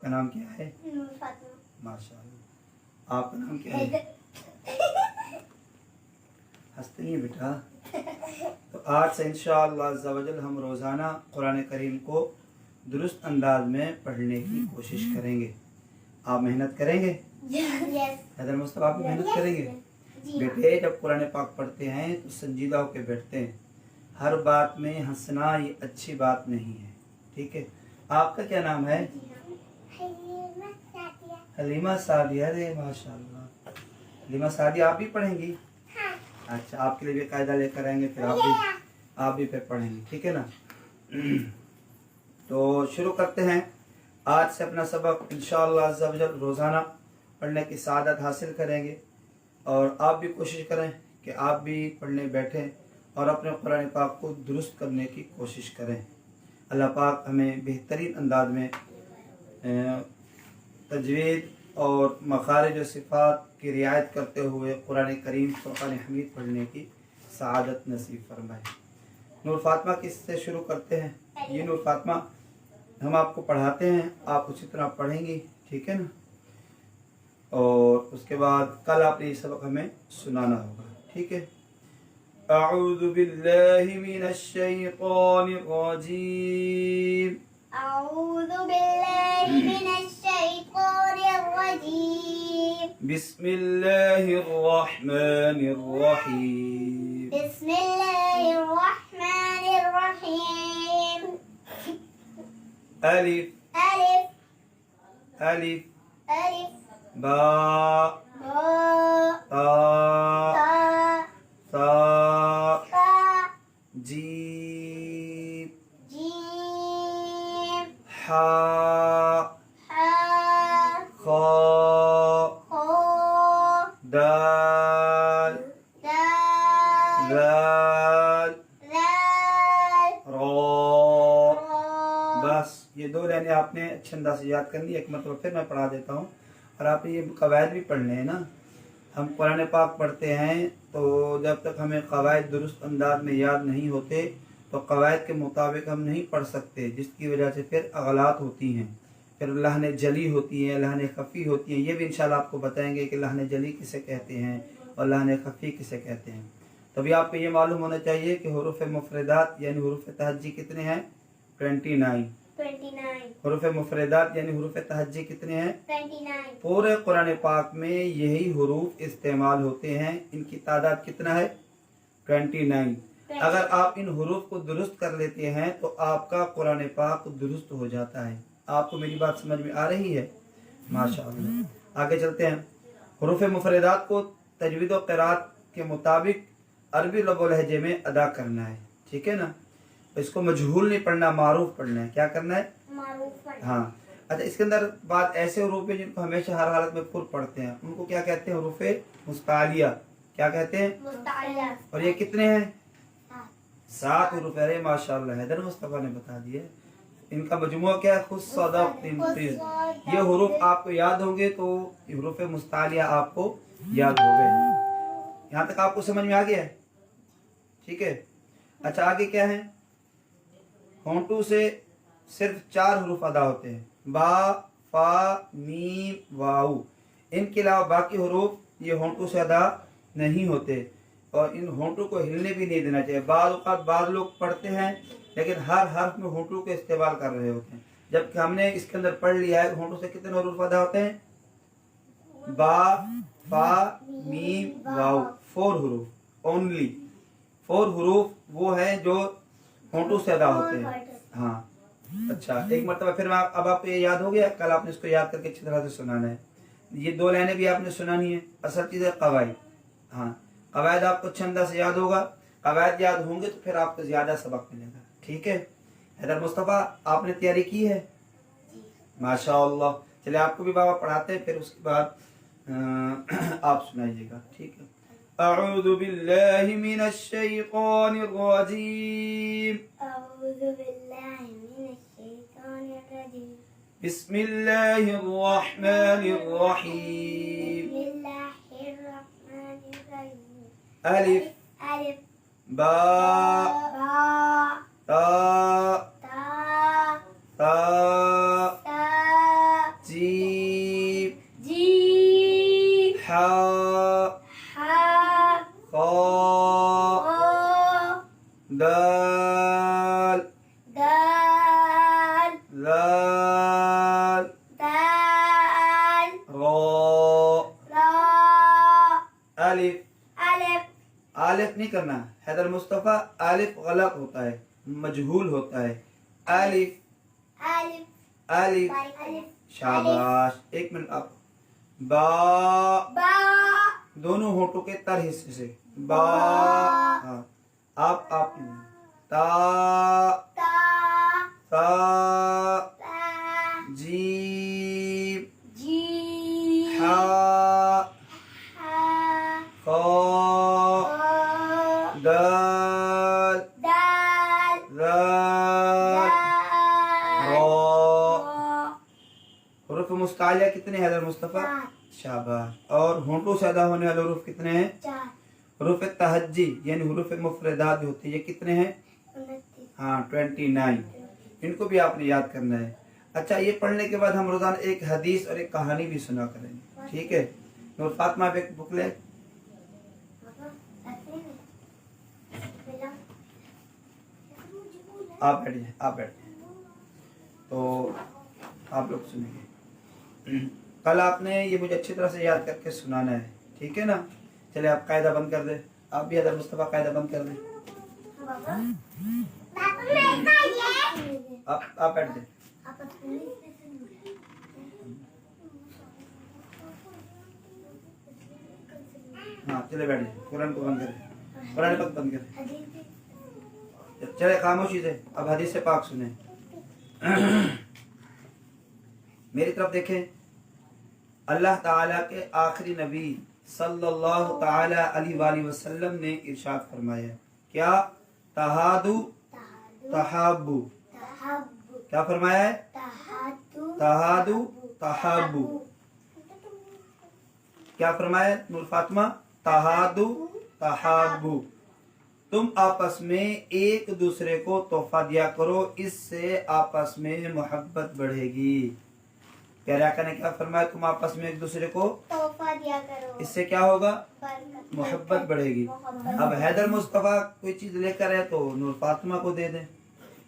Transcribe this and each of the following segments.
आपका नाम क्या है? माशाअल्लाह। आपका नाम क्या है? हंसते नहीं बेटा। तो आज से इंशाअल्लाह अज़्ज़ा वजल हम रोज़ाना कुरान करीम को दुरुस्त अंदाज में पढ़ने की कोशिश करेंगे। आप मेहनत करेंगे? हैदर मुस्तफ़ा आप भी मेहनत करेंगे? बेटे जब कुरान पाक पढ़ते हैं तो संजीदा होकर बैठते हैं। हर बात में हंसना ये अच्छी बात नहीं है, ठीक है। आपका क्या नाम है? हलीमा सादिया। अरे माशाअल्लाह। हलीमा सादिया आप भी पढ़ेंगी? अच्छा, आपके लिए भी कायदा लेकर आएंगे, फिर आप भी फिर पढ़ेंगे, ठीक है ना। तो शुरू करते हैं आज से अपना सबक। इंशाअल्लाह अज़्ज़ा वजल रोज़ाना पढ़ने की सआदत हासिल करेंगे और आप भी कोशिश करें कि आप भी पढ़ने बैठें और अपने कुरान पाक को दुरुस्त करने की कोशिश करें। अल्लाह पाक हमें बेहतरीन अंदाज में तजवीद और मखारिज सिफ़ात की रियायत करते हुए कुरान करीम फ़ुरक़ान हमीद पढ़ने की सआदत नसीब फरमाए। नूर फातिमा किससे शुरू करते हैं? ये नूर फातिमा हम आपको पढ़ाते हैं, आप उसी तरह पढ़ेंगी, ठीक है ना। और उसके बाद कल आपने ये सबक हमें सुनाना होगा, ठीक है। अऊज़ु बिल्लाहि मिनश शैतानिर रजीम। अऊज़ु बिल्लाहि मिनश शैतानिर रजीम। बिस्मिल्लाहिर रहमानिर रहीम। बिस्मिल्लाहिर रहमानिर रहीम। अलिफ अलिफ अलिफ अलिफ बा बा ता ता सा ता जीम जीम हा हा खा खा दाल दाल लाल लाल रा। रा। बस ये दो लाइनें आपने अच्छे अंदाज से याद करनी है। एक मतलब फिर मैं पढ़ा देता हूँ और आपने ये कवायद भी पढ़ने हैं ना। हम कुरान पाक पढ़ते हैं तो जब तक हमें कवायद दुरुस्त अंदाज में याद नहीं होते तो कवायद के मुताबिक हम नहीं पढ़ सकते, जिसकी वजह से फिर अगलात होती हैं, फिर लहने जली होती हैं, लहने खफ़ी होती हैं। ये भी इंशाल्लाह आपको बताएंगे कि लहने जली किसे कहते हैं और लहने खफ़ी किसे कहते हैं। तभी आपको ये मालूम होना चाहिए कि हुरूफ़ मुफ़रदात यानी हुरूफ़ तहज्जी कितने हैं? 29। 29 हुरूफ़ मुफ़रदात यानी हुरूफ़ तहज्जी कितने हैं? 29 पूरे कुरान पाक में यही हुरूफ इस्तेमाल होते हैं। इनकी तादाद कितना है? 29। अगर आप इन हुरूफ को दुरुस्त कर लेते हैं तो आपका कुरान पाक दुरुस्त हो जाता है। आपको मेरी बात समझ में आ रही है? माशाअल्लाह। आगे चलते हैं। हुरूफ मुफ़रदात को तजवीद व क़िराअत के मुताबिक अरबी लग व लहजे में अदा करना है, ठीक है ना। इसको मजहूल नहीं पढ़ना, मारूफ पढ़ना है। क्या करना है? मारूफ। हाँ। अच्छा, इसके अंदर बात ऐसे हुरूफ है जिनको हमेशा हर हालत में पुर पढ़ते हैं, उनको क्या कहते हैं? हुरूफ मुस्तालिया। क्या कहते हैं? मुस्तालिया। और ये कितने हैं? 7 हुरूफ। अरे माशाअल्लाह, हैदर मुस्तफ़ा ने बता दिया। इनका मजमुआ क्या है? खुद सदक़ तिंतीस। ये हुरूफ आपको याद होंगे तो हुरूफ मुस्तालिया आपको याद हो गए। यहाँ तक आपको समझ में आ गया है, ठीक है। अच्छा, आगे क्या है? होंठों से सिर्फ 4 हुरूफ अदा होते हैं, बा फा मीम वाऊ। इनके अलावा बाकी हुरूफ ये होंठों से अदा नहीं होते और इन होंठों को हिलने भी नहीं देना चाहिए। बाद लोग पढ़ते हैं लेकिन हर हर्फ में होंठों को इस्तेमाल कर रहे होते हैं, जबकि हमने इसके अंदर पढ़ लिया है होंठों से कितने हुरूफ अदा होते हैं? बा फा मीम वाऊ। 4 हुरूफ ओनली। 4 हुरूफ वो है जो होंठों से अदा होते हैं। हाँ। अच्छा, एक मरतबा फिर अब आपको ये याद हो गया। कल आपने इसको याद करके अच्छी तरह से सुनाना है। ये 2 लाइनें भी आपने सुनानी है। असल चीज़ है कवायद। हाँ, कवायद आपको अच्छे अंदाज से याद होगा। कवायद याद होंगे तो फिर आपको ज़्यादा सबक मिलेगा, ठीक है। हैदर मुस्तफ़ा आपने तैयारी की है? माशाअल्लाह। चलिए आपको भी बाबा पढ़ाते हैं, फिर उसके बाद आप सुनाइएगा, ठीक है। अऊज़ु बिल्लाहि मिनश शैतानिर रजीम। अऊज़ु बिल्लाहि मिनश शैतानिर रजीम। बिस्मिल्लाहिर रहमानिर रहीम। बिस्मिल्लाहिर रहमानिर रहीम। अलिफ अलिफ बा बा ता ता ता ता आलिफ नहीं करना, हैदर मुस्तफ़ा आलिफ गलत होता है, मजहूल होता है। आलिफ अलिफ आलिफ, अलिफ शाबाश। एक मिनट आप, बा, बा दोनों होठों के तर हिस्से से, बा। हाँ, आप ता, ता ता, ता जीम, जी हा, हा खा, ओ दाल, दाल राल, दाल रा। रा हुरूफ मुस्तालिया कितने हैं हैदर मुस्तफ़ा? चार शाबाश। और होंठों से अदा होने वाले हुरूफ कितने हैं? चार हुरूफ तहज्जी यानी हुरूफ मुफरदात जो होते हैं, ये कितने हैं? 29 हाँ, 29। इनको भी आपने याद करना है। अच्छा, ये पढ़ने के बाद हम रोजाना एक हदीस और एक कहानी भी सुना करेंगे, ठीक है? नूर फातिमा, आप एक बुक ले। आप बैठ जाए, आप बैठ जाए। तो आप लोग सुनेंगे। कल आपने ये मुझे अच्छी तरह से याद करके सुनाना है, ठीक है ना? चले आप कायदा बंद कर दे, आप भी हैदर मुस्तफ़ा कायदा बंद कर दे। आप बैठ जाए। हाँ, चले बैठ जाए। कुरान को बंद करें, कुरान पाक बंद करें। चले खामोशी से अब हदीस से पाक सुने। मेरी तरफ देखें। अल्लाह ताला के आखिरी नबी सल्लल्लाहु ताला अलैहि वसल्लम ने इरशाद फरमाया, क्या? तहादु तहाबु। क्या फरमाया है? तहादु तहाबु। क्या फरमाया नूर फातिमा? तहादु तहाबु। तुम आपस में एक दूसरे को तोहफा दिया करो, इससे आपस में मोहब्बत बढ़ेगी। प्यारे आका ने क्या फरमाया? तुम आपस में एक दूसरे को तोहफा दिया करो, इससे क्या होगा? बरकत, मोहब्बत बढ़ेगी। मोहब्बत। अब हैदर मुस्तफ़ा कोई चीज लेकर है तो नूर फातिमा को दे दें,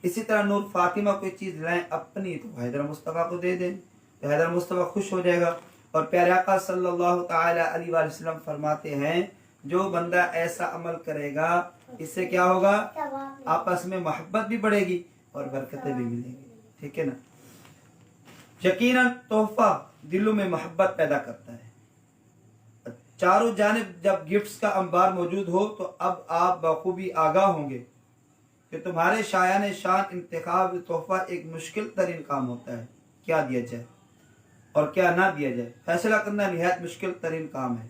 इसी तरह नूर फातिमा कोई चीज लाएं अपनी तो हैदर मुस्तफ़ा को दे दें, तो हैदर मुस्तफ़ा खुश हो जाएगा। और प्यारे आका सल्लल्लाहु ताला अलैहि वसल्लम फरमाते हैं, जो बंदा ऐसा अमल करेगा इससे क्या होगा? आपस में मोहब्बत भी बढ़ेगी और बरकतें भी मिलेंगी, ठीक है ना? यकीनन तोहफा दिलों में मोहब्बत पैदा करता है। चारों जानिब जब गिफ्ट्स का अंबार मौजूद हो तो अब आप बखूबी आगाह होंगे कि तुम्हारे शायान शान इंतखाब तोहफा एक मुश्किल तरीन काम होता है। क्या दिया जाए और क्या ना दिया जाए, फैसला करना निहायत मुश्किल तरीन काम है।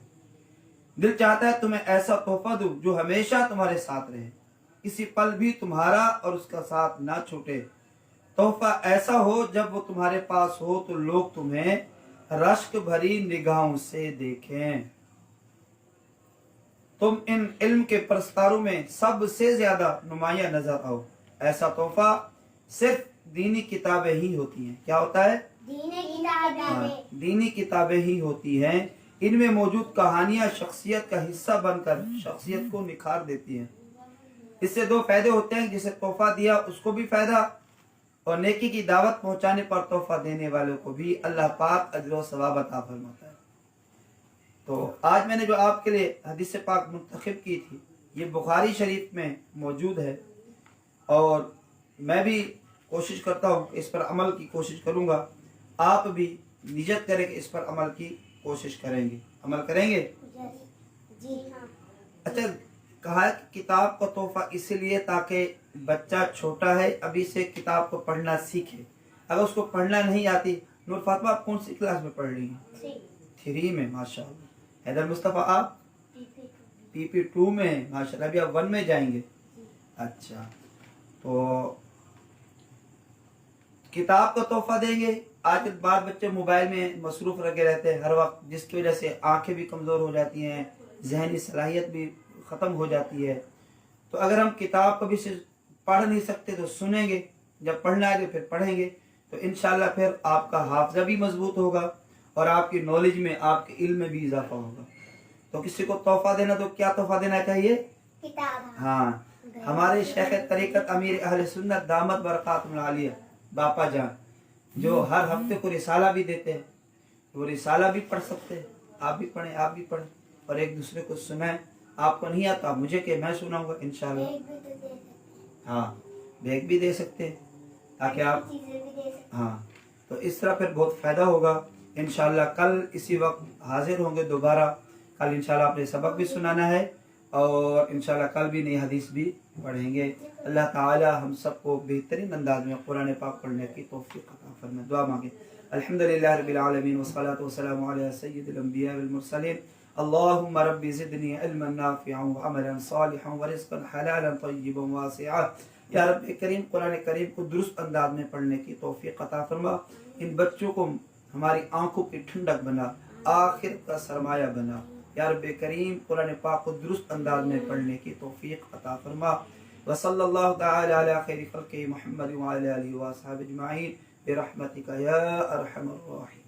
दिल चाहता है तुम्हें ऐसा तोहफा दूं जो हमेशा तुम्हारे साथ रहे, किसी पल भी तुम्हारा और उसका साथ ना छूटे। तोहफा ऐसा हो जब वो तुम्हारे पास हो तो लोग तुम्हें रश्क भरी निगाहों से देखें। तुम इन इल्म के परस्तारों में सबसे ज्यादा नुमाया नजर आओ। ऐसा तोहफा सिर्फ दीनी किताबें ही होती हैं। क्या होता है? दीनी किताबें। दीनी किताबें ही होती हैं। इनमें मौजूद कहानियां शख्सियत का हिस्सा बनकर शख्सियत को निखार देती हैं। इससे दो फायदे होते हैं, जिसे तोहफा दिया उसको भी फायदा और नेकी की दावत पहुंचाने पर तोहफा देने वालों को भी अल्लाह पाक अजर व सवाब अता फरमाता है। तो आज मैंने जो आपके लिए हदीस पाक मुंतखब की थी, ये बुखारी शरीफ में मौजूद है और मैं भी कोशिश करता हूँ इस पर अमल की कोशिश करूँगा। आप भी नियत करें कि इस पर अमल की कोशिश करेंगे, अमल करेंगे। जी हाँ। अच्छा, कहा है कि किताब का तोहफा इसलिए ताकि बच्चा छोटा है, अभी से किताब को पढ़ना सीखे। अगर उसको पढ़ना नहीं आती, नूर फातिमा आप कौन सी क्लास में पढ़ रही हैं? 3 में, माशाल्लाह। हैदर मुस्तफ़ा आप PP2 में, माशाल्लाह। अभी आप 1 में जाएंगे। अच्छा, तो किताब का तोहफा देंगे। आज बाल बच्चे मोबाइल में मसरूफ लगे रहते हैं हर वक्त, जिसकी वजह से आंखें भी कमजोर हो जाती हैं, जहनी सलाहियत भी खत्म हो जाती है। तो अगर हम किताब कभी से पढ़ नहीं सकते तो सुनेंगे, जब पढ़ना आएगा फिर पढ़ेंगे, तो इंशाल्लाह फिर आपका हाफजा भी मजबूत होगा और आपकी नॉलेज में, आपके इल्म में भी इजाफा होगा। तो किसी को तोहफा देना तो क्या तोहफा देना चाहिए? किताब। हाँ, हमारे शेख तरीकत अमीर अहले सुन्नत दामत बरकातुहुल आलिया बापा जान, जो हर हफ्ते को रिसाला भी देते हैं, वो रिसाला भी पढ़ सकते हैं। आप भी पढ़ें, आप भी पढ़ें और एक दूसरे को सुनाएं। आपको नहीं आता मुझे के मैं सुनाऊंगा इंशाल्लाह। बैग भी तो दे सकते हाँ बैग भी दे सकते हैं ताकि हैं, आप चीजें भी दे सकते हाँ तो इस तरह फिर बहुत फायदा होगा इंशाल्लाह। कल इसी वक्त हाजिर होंगे दोबारा। कल इंशाल्लाह आपने सबक भी सुनाना है और इंशाल्लाह कल भी नई हदीस भी पढ़ेंगे। अल्लाह ताला हम सबको बेहतरीन अंदाज में कुरान पाक पढ़ने की तौफीक अता फरमाए। दुआ मांगे। अल्हम्दुलिल्लाह रब्बिल आलमीन वस्सलातु वस्सलामु अला सय्यिदिल अंबिया वल मुरसलीन। अल्लाहुम्मा रब्बि ज़िदनी इल्मन नाफ़िअन व अमलन सालिहन व रिज़्क़न हलालन तय्यिबन वासिअ। या रब्बे करीम कुरान करीम को दुरुस्त अंदाज में पढ़ने की तौफीक अता फरमा। इन बच्चों को हमारी आंखों की ठंडक बना, आखिरत का सरमाया बना। या रब्बे करीम कुरान पाक को दुरुस्त अंदाज में पढ़ने की तौफीक अता फरमा। व सल्लल्लाहु तआला अला खैरि खल्क़ि मुहम्मद व अला आलिहि व अस्हाबिहि अजमईन बिरहमतिका या अरहमर राहिमीन।